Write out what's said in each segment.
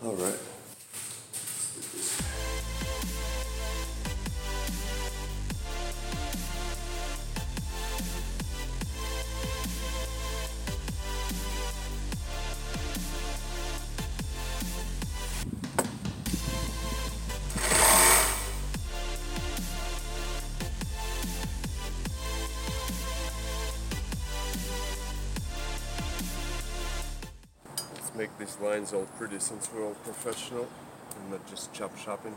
All right. Let's make these lines all pretty since we're all professional and not just chop shopping.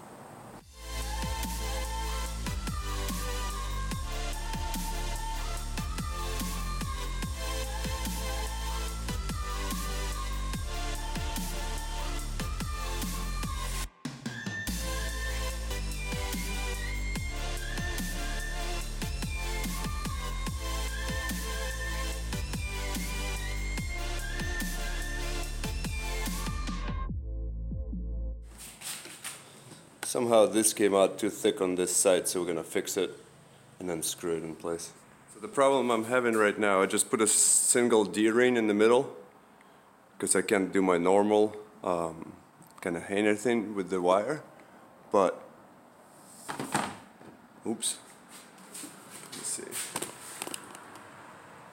Somehow this came out too thick on this side, so we're gonna fix it and then screw it in place. So the problem I'm having right now, I just put a single D-ring in the middle because I can't do my normal kind of hanger thing with the wire, but oops, let's see,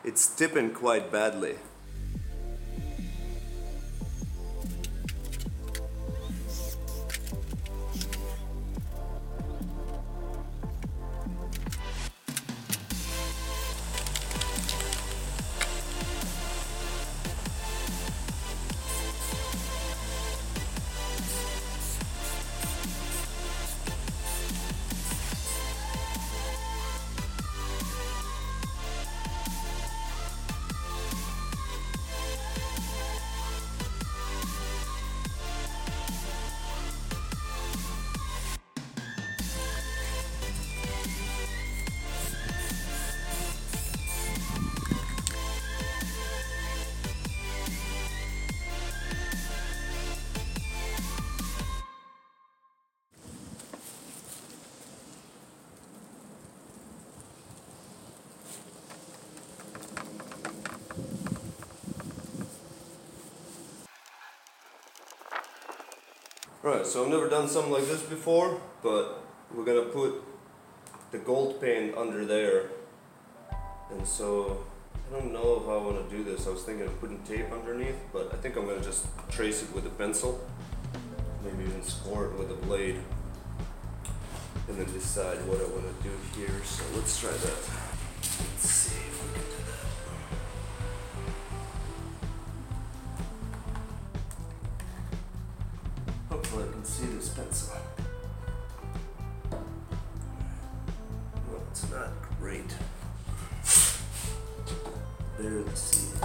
it's tipping quite badly. Right, so I've never done something like this before, but we're gonna put the gold paint under there. And so, I don't know how I want to do this. I was thinking of putting tape underneath, but I think I'm gonna just trace it with a pencil. Maybe even score it with a blade. And then decide what I want to do here, so let's try that. Let's see if we can do that. Hopefully I can see this pencil. Well, it's not great. Barely see it.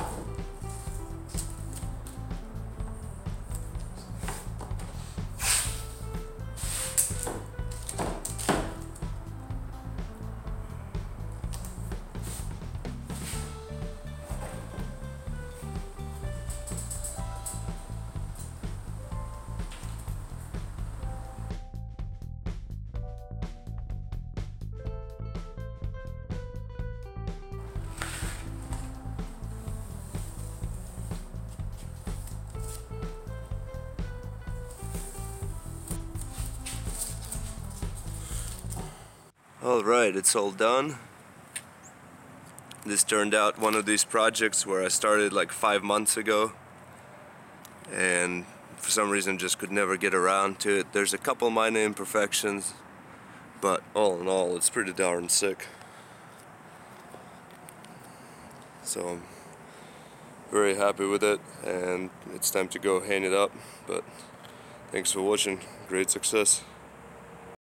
Alright, it's all done. This turned out one of these projects where I started like 5 months ago and for some reason just could never get around to it. There's a couple minor imperfections, but all in all it's pretty darn sick. So I'm very happy with it and it's time to go hang it up, but thanks for watching. Great success.